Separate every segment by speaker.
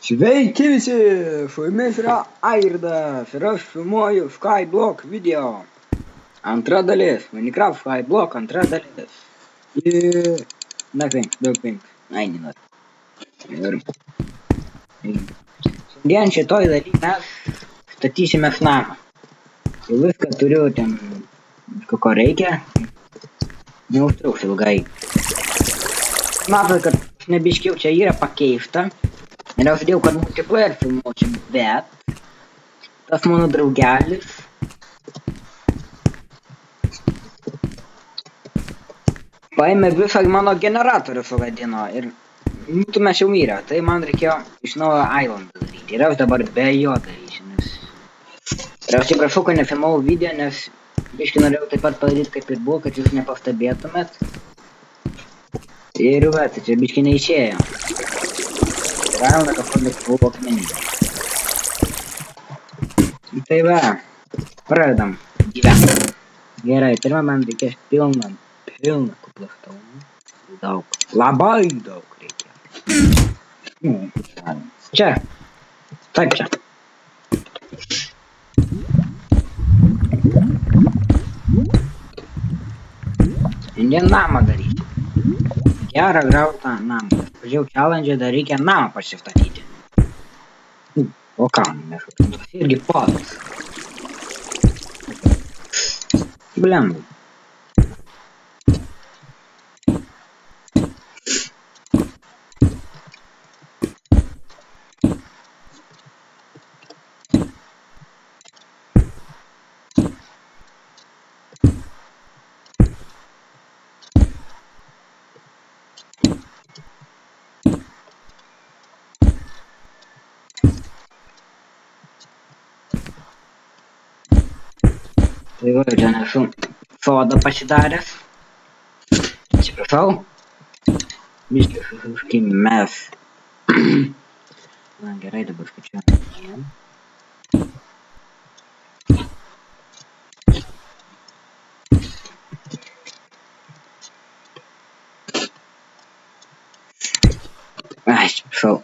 Speaker 1: Sveiki visi, su jumis yra Airdas ir aš filmuoju Skyblock video. Antra dalis, Minecraft Skyblock antra dalis. Daug 5. Ai, nenuot. Šiandien šitoj daly mes statysime namą. Jau viską turiu ten, ko reikia. Neužtruks ilgai. Matot, kad nebiškiau čia yra pakeista. Ir aš dėjau, kad multiplayer filmuočiau, bet tas mano draugelis paėmė visą mano generatorių sugadino ir mes jau mirę, tai man reikėjo iš naujo islandą daryti ir aš dabar be jo darysiu, nes ir aš atsiprašau, kad nefilmavau video, nes biškai norėjau taip pat padaryti kaip ir buvo, kad jūs nepastebėtumėt ir va, tai čia biškai neišėjo. Gauna kažkokį buvo akmenį. Tai va, pradedam gyventi. Gerai, pirmą man reikės pilną kuplastauną. Daug, labai daug reikia. Čia, taip čia. Šiandien namą daryti. Gerą grautą namą. Pažiūrėjau challenge, dar reikia namą pasistatyti. O ką, nešaukimas irgi podas. Blembu. Tai va, čia nesu sodą pasidaręs. Atsiprašau. Biškai mes. Na gerai, dabar skaičiuojam. Ai, atsiprašau.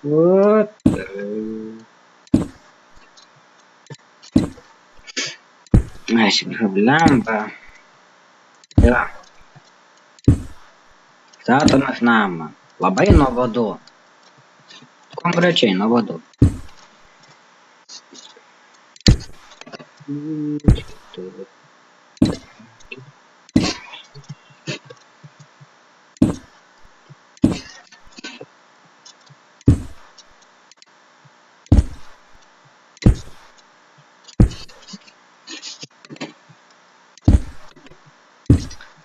Speaker 1: What? Ai, atsiprašau, blemba. Tai va. Statomas namą. Labai nuobodu. Konkrečiai nuobodu.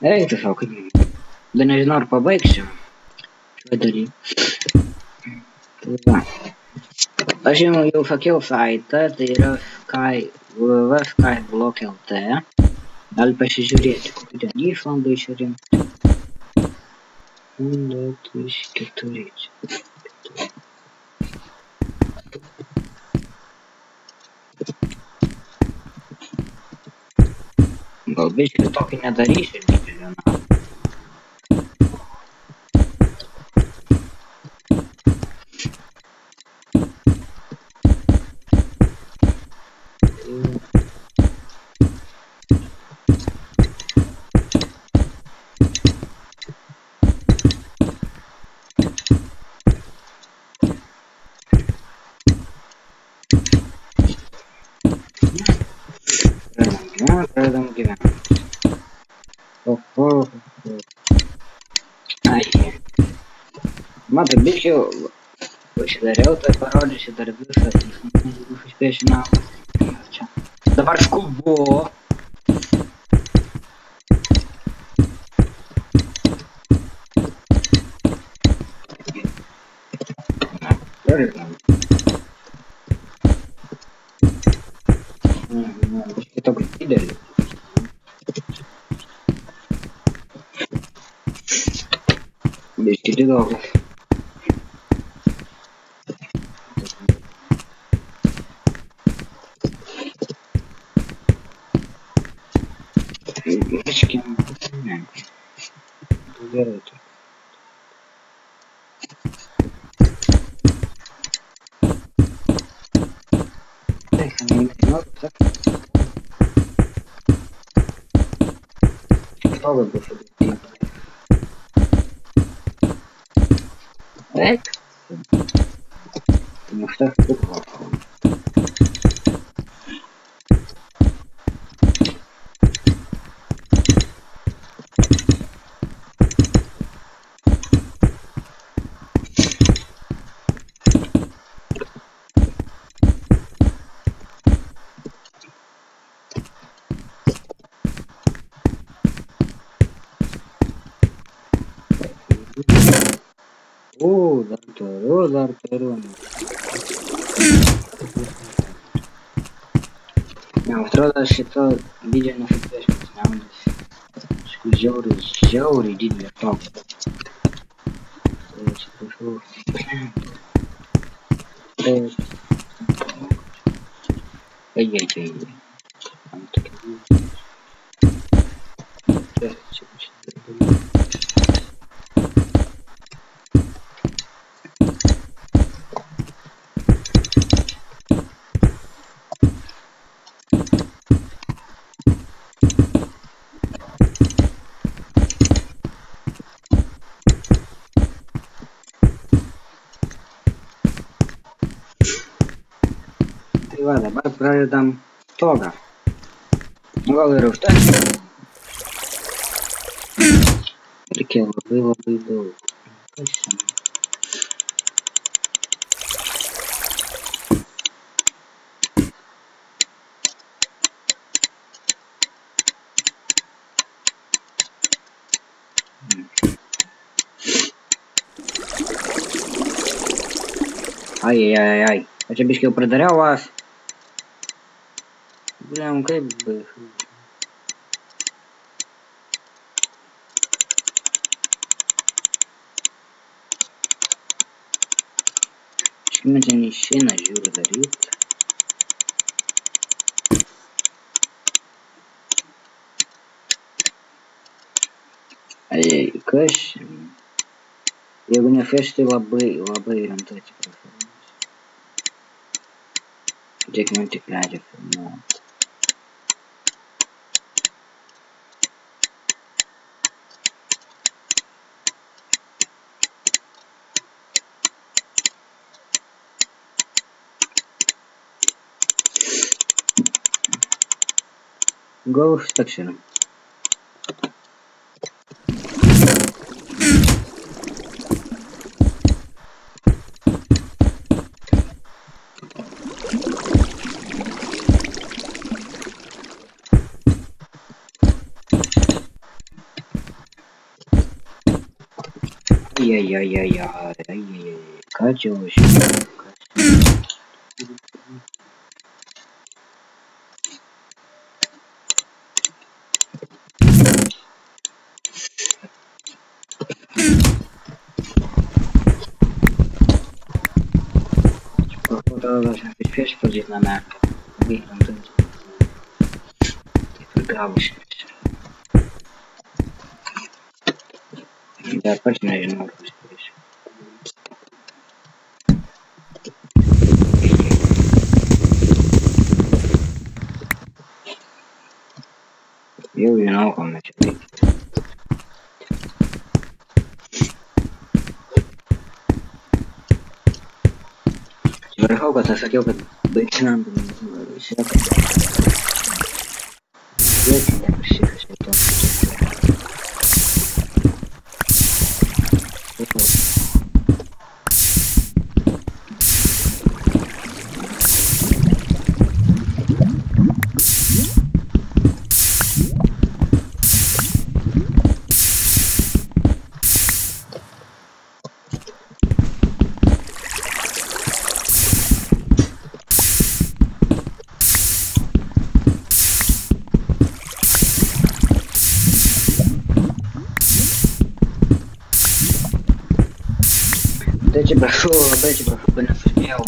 Speaker 1: Eik, tiesiog, dar nežinau, ar pabaigsiu šiuo daly. Aš jau sakiau saitą, tai yra Skyblock.lt. Gali pasižiūrėti, kokių ten išlandų išrinkti. 1, 2, 3, 4. Gal biškai tokį nedarysiu didelio namą. Pradedam gyventi. Ai. Matai, biškiau pasidariau, tai parodysiu dar visą, jeigu suspėsiu namą. Čia. Dabar skubu. Pradedam. Biškai toks didelis. Biškai didokas. Biškai ne. Gerai. Nu, tak. Labai bus sudėtinga. Eik. Nu, štai stuklo. Dar turiu. Ne, atrodo šito video nesuprės pasnaudas. Žiauriai didelė toks. Tai čia prašau. Ai. Tam tokia. Čia kažkaip. Tai va, dabar pradedam stogą. Gal ir užteks. Reikia labai daug. Ai. Aš čia biškiau pradariau vas. Bliam, kaip baisu. Škime čia neišeina žiūrį daryt. Ai, kas čia? Jeigu nefeš, tai labai rimtai atsiprašau. Žiūrėk, man tik leidžia filmuoti. Gal užteks yra. Ai, ką čia už? Prieš pradėti namę. Vykdam taip. Taip ir gavosi. Dar pats nežinau, kas prieš. Jau žinau, ko mes čia veikia. Atsiprašau, kad aš sakiau, kad baigsinam, bet išsiekai. Jėčiai nepasikas šito. Labai atsiprašau, kad nesuspėjau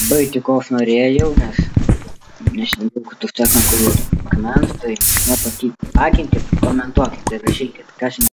Speaker 1: baigti, ko aš norėjau, nes nežinau, kad užteks ant kurių akmens, tai nepasakyt, komentuokit ir rašykit, kas